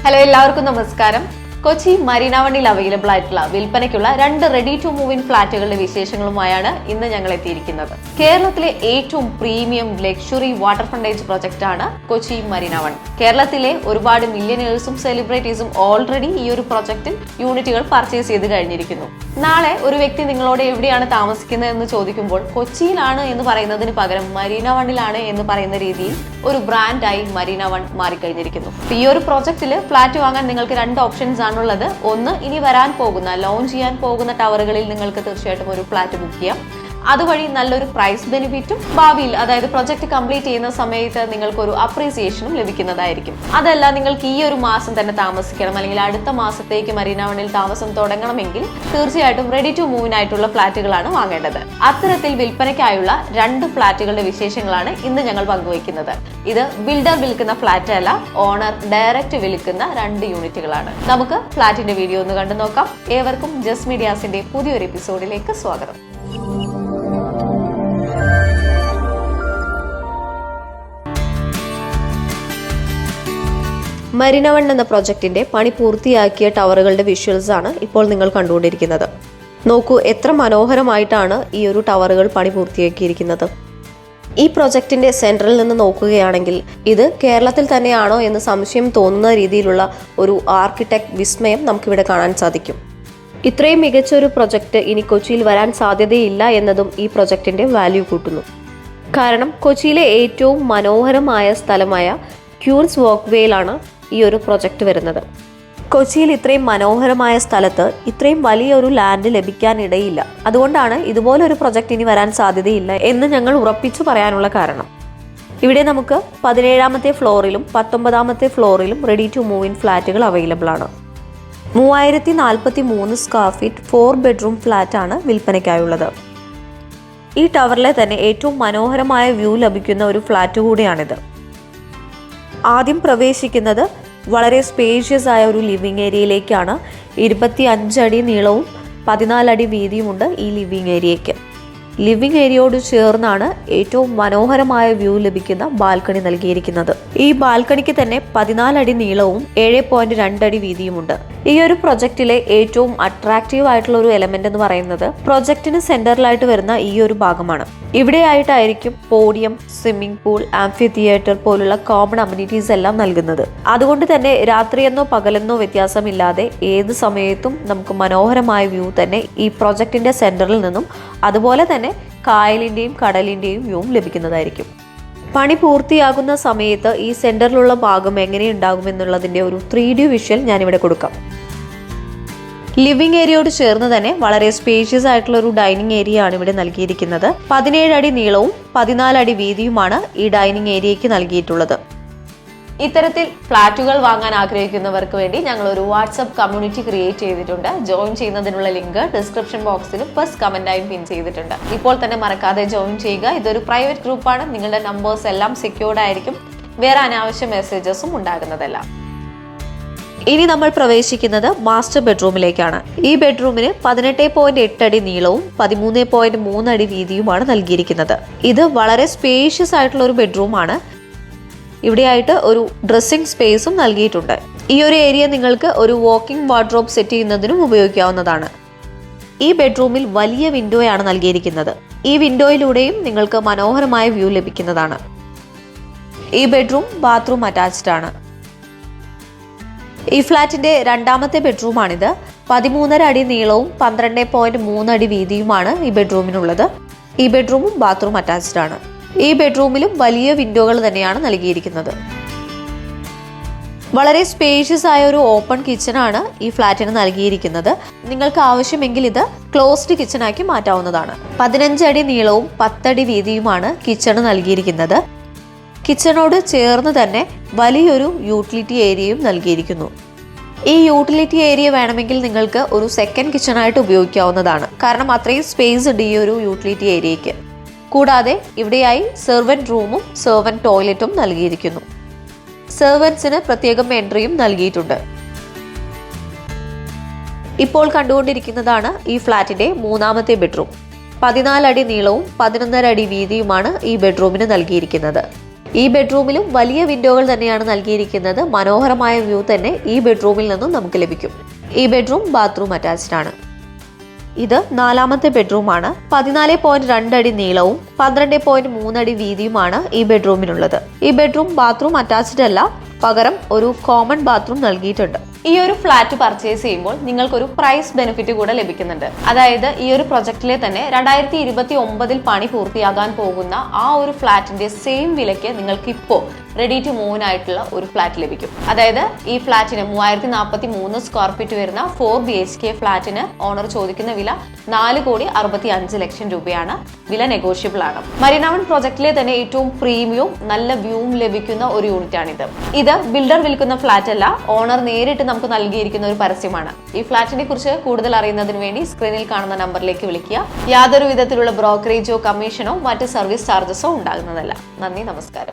Hello, എല്ലാവർക്കും നമസ്കാരം. Kochi Marina വണ്ടിയിൽ അവൈലബിൾ ആയിട്ടുള്ള വിൽപ്പനയ്ക്കുള്ള 2 റെഡി ടു മൂവ് ഇൻ ഫ്ളാറ്റുകളുടെ വിശേഷങ്ങളുമായാണ് ഇന്ന് ഞങ്ങൾ എത്തിയിരിക്കുന്നത്. കേരളത്തിലെ ഏറ്റവും premium luxury water frontage project ആണ് കൊച്ചി മരീന വൺ. കേരളത്തിലെ ഒരുപാട് മില്യനേഴ്സും സെലിബ്രിറ്റീസും ഓൾറെഡി ഈ ഒരു പ്രൊജക്റ്റിൽ യൂണിറ്റുകൾ പർച്ചേസ് ചെയ്ത് കഴിഞ്ഞിരിക്കുന്നു. നാളെ ഒരു വ്യക്തി നിങ്ങളോട് എവിടെയാണ് താമസിക്കുന്നത് എന്ന് ചോദിക്കുമ്പോൾ കൊച്ചിയിലാണ് എന്ന് പറയുന്നതിന് പകരം മരീന വണ്ണിലാണ് എന്ന് പറയുന്ന രീതിയിൽ ഒരു ബ്രാൻഡായി മരീന വൺ മാറിക്കഴിഞ്ഞിരിക്കുന്നു. ഈ ഒരു പ്രൊജക്റ്റിൽ ഫ്ളാറ്റ് വാങ്ങാൻ നിങ്ങൾക്ക് 2 ഓപ്ഷൻസ് ആണുള്ളത്. ഒന്ന്, ഇനി വരാൻ പോകുന്ന ലോഞ്ച് ചെയ്യാൻ പോകുന്ന ടവറുകളിൽ നിങ്ങൾക്ക് തീർച്ചയായിട്ടും ഒരു ഫ്ളാറ്റ് ബുക്ക് ചെയ്യാം. അതുവഴി നല്ലൊരു പ്രൈസ് ബെനിഫിറ്റും ഭാവിയിൽ, അതായത് പ്രൊജക്ട് കംപ്ലീറ്റ് ചെയ്യുന്ന സമയത്ത് നിങ്ങൾക്ക് ഒരു അപ്രീസിയേഷനും ലഭിക്കുന്നതായിരിക്കും. അതല്ല, നിങ്ങൾക്ക് ഈ ഒരു മാസം തന്നെ താമസിക്കണം അല്ലെങ്കിൽ അടുത്ത മാസത്തേക്ക് മരീന വണ്ണിൽ താമസം തുടങ്ങണമെങ്കിൽ തീർച്ചയായിട്ടും റെഡി ടു മൂവിനായിട്ടുള്ള ഫ്ളാറ്റുകളാണ് വാങ്ങേണ്ടത്. അത്തരത്തിൽ വിൽപ്പനയ്ക്കായുള്ള 2 ഫ്ളാറ്റുകളുടെ വിശേഷങ്ങളാണ് ഇന്ന് ഞങ്ങൾ പങ്കുവയ്ക്കുന്നത്. ഇത് ബിൽഡർ വിൽക്കുന്ന ഫ്ളാറ്റ് അല്ല, ഓണർ ഡയറക്റ്റ് വിൽക്കുന്ന 2 യൂണിറ്റുകളാണ്. നമുക്ക് ഫ്ളാറ്റിന്റെ വീഡിയോ ഒന്ന് കണ്ടു നോക്കാം. ഏവർക്കും ജസ് മീഡിയാസിന്റെ പുതിയൊരു എപ്പിസോഡിലേക്ക് സ്വാഗതം. മരീന വൺ എന്ന പ്രൊജക്ടിന്റെ പണി പൂർത്തിയാക്കിയ ടവറുകളുടെ വിഷ്വൽസ് ആണ് ഇപ്പോൾ നിങ്ങൾ കണ്ടുകൊണ്ടിരിക്കുന്നത്. നോക്കൂ, എത്ര മനോഹരമായിട്ടാണ് ഈ ഒരു ടവറുകൾ പണി പൂർത്തിയാക്കിയിരിക്കുന്നത്. ഈ പ്രൊജക്ടിന്റെ സെന്ററിൽ നിന്ന് നോക്കുകയാണെങ്കിൽ ഇത് കേരളത്തിൽ തന്നെയാണോ എന്ന് സംശയം തോന്നുന്ന രീതിയിലുള്ള ഒരു ആർക്കിടെക്ട് വിസ്മയം നമുക്കിവിടെ കാണാൻ സാധിക്കും. ഇത്രയും മികച്ച ഒരു പ്രൊജക്ട് ഇനി കൊച്ചിയിൽ വരാൻ സാധ്യതയില്ല എന്നതും ഈ പ്രൊജക്ടിന്റെ വാല്യൂ കൂട്ടുന്നു. കാരണം കൊച്ചിയിലെ ഏറ്റവും മനോഹരമായ സ്ഥലമായ ക്യൂൻസ് വാക്ക്വേയിലാണ് ഈ ഒരു പ്രൊജക്ട് വരുന്നത്. കൊച്ചിയിൽ ഇത്രയും മനോഹരമായ സ്ഥലത്ത് ഇത്രയും വലിയൊരു ലാൻഡ് ലഭിക്കാനിടയില്ല. അതുകൊണ്ടാണ് ഇതുപോലൊരു പ്രൊജക്ട് ഇനി വരാൻ സാധ്യതയില്ല എന്ന് ഞങ്ങൾ ഉറപ്പിച്ചു പറയാനുള്ള കാരണം. ഇവിടെ നമുക്ക് 17ാമത്തെ ഫ്ലോറിലും 19ാമത്തെ ഫ്ലോറിലും റെഡി ടു മൂവ് ഇൻ ഫ്ലാറ്റുകൾ അവൈലബിൾ ആണ്. 3043 സ്ക്വയർ ഫീറ്റ് 4 ബെഡ്റൂം ഫ്ലാറ്റ് ആണ് വിൽപ്പനയ്ക്കായുള്ളത്. ഈ ടവറിലെ തന്നെ ഏറ്റവും മനോഹരമായ വ്യൂ ലഭിക്കുന്ന ഒരു ഫ്ലാറ്റ് കൂടിയാണിത്. ആദ്യം പ്രവേശിക്കുന്നത് വളരെ സ്പേഷ്യസ് ആയ ഒരു ലിവിംഗ് ഏരിയയിലേക്കാണ്. 25 അടി നീളവും 14 അടി വീതിയുമുണ്ട് ഈ ലിവിംഗ് ഏരിയയ്ക്ക്. ലിവിംഗ് ഏരിയയോട് ചേർന്നാണ് ഏറ്റവും മനോഹരമായ വ്യൂ ലഭിക്കുന്ന ബാൽക്കണി നൽകിയിരിക്കുന്നത്. ഈ ബാൽക്കണിക്ക് തന്നെ 14 അടി നീളവും 7.2 അടി വീതിയുമുണ്ട്. ഈ ഒരു പ്രൊജക്റ്റിലെ ഏറ്റവും അട്രാക്റ്റീവ് ആയിട്ടുള്ള ഒരു എലമെന്റ് എന്ന് പറയുന്നത് പ്രൊജക്റ്റിന് സെന്ററിലായിട്ട് വരുന്ന ഈ ഒരു ഭാഗമാണ്. ഇവിടെയായിട്ടായിരിക്കും podium, swimming pool, amphi theatre പോലുള്ള കോമൺ അമ്യൂണിറ്റീസ് എല്ലാം നൽകുന്നത്. അതുകൊണ്ട് തന്നെ രാത്രിയെന്നോ പകലെന്നോ വ്യത്യാസമില്ലാതെ ഏത് സമയത്തും നമുക്ക് മനോഹരമായ വ്യൂ തന്നെ ഈ പ്രൊജക്റ്റിന്റെ സെന്ററിൽ നിന്നും അതുപോലെ തന്നെ കായലിന്റെയും കടലിന്റെയും വ്യൂവും ലഭിക്കുന്നതായിരിക്കും. പണി പൂർത്തിയാകുന്ന സമയത്ത് ഈ സെന്ററിലുള്ള ഭാഗം എങ്ങനെയുണ്ടാകുമെന്നുള്ളതിന്റെ ഒരു 3D വിഷ്വൽ ഞാനിവിടെ കൊടുക്കാം. ലിവിംഗ് ഏരിയയോട് ചേർന്ന് തന്നെ വളരെ സ്പേഷ്യസ് ആയിട്ടുള്ള ഒരു ഡൈനിങ് ഏരിയ ആണ് ഇവിടെ നൽകിയിരിക്കുന്നത്. 17 അടി നീളവും 14 അടി വീതിയുമാണ് ഈ ഡൈനിങ് ഏരിയയ്ക്ക് നൽകിയിട്ടുള്ളത്. ഇത്തരത്തിൽ ഫ്ളാറ്റുകൾ വാങ്ങാൻ ആഗ്രഹിക്കുന്നവർക്ക് വേണ്ടി ഞങ്ങൾ ഒരു വാട്സ്ആപ്പ് കമ്മ്യൂണിറ്റി ക്രിയേറ്റ് ചെയ്തിട്ടുണ്ട്. ജോയിൻ ചെയ്യുന്നതിനുള്ള ലിങ്ക് ഡിസ്ക്രിപ്ഷൻ ബോക്സിലും ഫസ്റ്റ് കമന്റായും പിൻ ചെയ്തിട്ടുണ്ട്. ഇപ്പോൾ തന്നെ മറക്കാതെ ജോയിൻ ചെയ്യുക. ഇതൊരു പ്രൈവറ്റ് ഗ്രൂപ്പാണ്. നിങ്ങളുടെ നമ്പേഴ്സ് എല്ലാം സെക്യൂർഡ് ആയിരിക്കും. വേറെ അനാവശ്യ മെസ്സേജസും ഉണ്ടാകുന്നതല്ല. ഇനി നമ്മൾ പ്രവേശിക്കുന്നത് മാസ്റ്റർ ബെഡ്റൂമിലേക്കാണ്. ഈ ബെഡ്റൂമിന് 18.8 അടി നീളവും 13.3 അടി വീതിയുമാണ് നൽകിയിരിക്കുന്നത്. ഇത് വളരെ സ്പേഷ്യസ് ആയിട്ടുള്ള ഒരു ബെഡ്റൂമാണ്. ഇവിടെയായിട്ട് ഒരു ഡ്രസ്സിംഗ് സ്പേസും നൽകിയിട്ടുണ്ട്. ഈ ഒരു ഏരിയ നിങ്ങൾക്ക് ഒരു വാക്കിംഗ് വാർഡ്രോബ് സെറ്റ് ചെയ്യുന്നതിനും ഉപയോഗിക്കാവുന്നതാണ്. ഈ ബെഡ്റൂമിൽ വലിയ വിൻഡോയാണ് നൽകിയിരിക്കുന്നത്. ഈ വിൻഡോയിലൂടെയും നിങ്ങൾക്ക് മനോഹരമായ വ്യൂ ലഭിക്കുന്നതാണ്. ഈ ബെഡ്റൂം ബാത്റൂം അറ്റാച്ച്ഡ് ആണ്. ഈ ഫ്ലാറ്റിന്റെ 2ാമത്തെ ബെഡ്റൂമാണിത്. 13.5 അടി നീളവും 12.3 അടി വീതിയുമാണ് ഈ ബെഡ്റൂമിനുള്ളത്. ഈ ബെഡ്റൂമും ബാത്റൂം അറ്റാച്ച്ഡ് ആണ്. ഈ ബെഡ്റൂമിലും വലിയ വിൻഡോകൾ തന്നെയാണ് നൽകിയിരിക്കുന്നത്. വളരെ സ്പേഷ്യസ് ആയ ഒരു ഓപ്പൺ കിച്ചൺ ആണ് ഈ ഫ്ലാറ്റിന് നൽകിയിരിക്കുന്നത്. നിങ്ങൾക്ക് ആവശ്യമെങ്കിൽ ഇത് ക്ലോസ്ഡ് കിച്ചൺ ആക്കി മാറ്റാവുന്നതാണ്. 15 അടി നീളവും 10 അടി വീതിയുമാണ് കിച്ചണ് നൽകിയിരിക്കുന്നത്. കിച്ചണോട് ചേർന്ന് തന്നെ വലിയൊരു യൂട്ടിലിറ്റി ഏരിയയും നൽകിയിരിക്കുന്നു. ഈ യൂട്ടിലിറ്റി ഏരിയ വേണമെങ്കിൽ നിങ്ങൾക്ക് ഒരു സെക്കൻഡ് കിച്ചൺ ആയിട്ട് ഉപയോഗിക്കാവുന്നതാണ്. കാരണം അത്രയും സ്പേസ് ഉണ്ട് ഈ ഒരു യൂട്ടിലിറ്റി ഏരിയയ്ക്ക്. കൂടാതെ ഇവിടെയായി സെർവന്റ് റൂമും സെർവന്റ് ടോയ്ലറ്റും നൽകിയിരിക്കുന്നു. സെർവന്റ്സിന് പ്രത്യേകം എൻട്രിയും നൽകിയിട്ടുണ്ട്. ഇപ്പോൾ കണ്ടുകൊണ്ടിരിക്കുന്നതാണ് ഈ ഫ്ലാറ്റിന്റെ 3ാമത്തെ ബെഡ്റൂം. 14 അടി നീളവും 11.5 അടി വീതിയുമാണ് ഈ ബെഡ്റൂമിന് നൽകിയിരിക്കുന്നത്. ഈ ബെഡ്റൂമിലും വലിയ വിൻഡോകൾ തന്നെയാണ് നൽകിയിരിക്കുന്നത്. മനോഹരമായ വ്യൂ തന്നെ ഈ ബെഡ്റൂമിൽ നിന്നും നമുക്ക് ലഭിക്കും. ഈ ബെഡ്റൂം ബാത്റൂം അറ്റാച്ച്ഡ് ആണ്. ഇത് 4ാമത്തെ ബെഡ്റൂമാണ്. 14.2 അടി നീളവും 12.3 അടി വീതിയുമാണ് ഈ ബെഡ്റൂമിനുള്ളത്. ഈ ബെഡ്റൂം ബാത്റൂം അറ്റാച്ച്ഡ് അല്ല, പകരം ഒരു കോമൺ ബാത്റൂം നൽകിയിട്ടുണ്ട്. ഈ ഒരു ഫ്ലാറ്റ് പർച്ചേസ് ചെയ്യുമ്പോൾ നിങ്ങൾക്കൊരു പ്രൈസ് ബെനിഫിറ്റ് കൂടെ ലഭിക്കുന്നുണ്ട്. അതായത് ഈ ഒരു പ്രൊജക്റ്റിലെ തന്നെ 2029 പണി പൂർത്തിയാകാൻ പോകുന്ന ആ ഒരു ഫ്ലാറ്റിന്റെ സെയിം വിലയ്ക്ക് നിങ്ങൾക്ക് ഇപ്പോൾ റെഡി ടു മൂവ് ആയിട്ടുള്ള ഒരു ഫ്ലാറ്റ് ലഭിക്കും. അതായത് ഈ ഫ്ലാറ്റിന് 3043 സ്ക്വയർ ഫീറ്റ് വരുന്ന 4 BHK ഫ്ലാറ്റിന് ഓണർ ചോദിക്കുന്ന വില 4,65 ലക്ഷം രൂപയാണ്. വില നെഗോഷ്യബിൾ ആണ്. മരീന വൺ പ്രൊജക്റ്റിലെ തന്നെ ഏറ്റവും പ്രീമിയവും നല്ല വ്യൂവും ലഭിക്കുന്ന ഒരു യൂണിറ്റ് ആണിത്. ഇത് ബിൽഡർ വിൽക്കുന്ന ഫ്ലാറ്റ് അല്ല, ഓണർ നേരിട്ട് നമുക്ക് നൽകിയിരിക്കുന്ന ഒരു പരസ്യമാണ്. ഈ ഫ്ലാറ്റിനെ കുറിച്ച് കൂടുതൽ അറിയുന്നതിന് വേണ്ടി സ്ക്രീനിൽ കാണുന്ന നമ്പറിലേക്ക് വിളിക്കുക. യാതൊരു വിധത്തിലുള്ള ബ്രോക്കറേജോ കമ്മീഷനോ മറ്റ് സർവീസ് ചാർജസോ ഉണ്ടാകുന്നതല്ല. നന്ദി, നമസ്കാരം.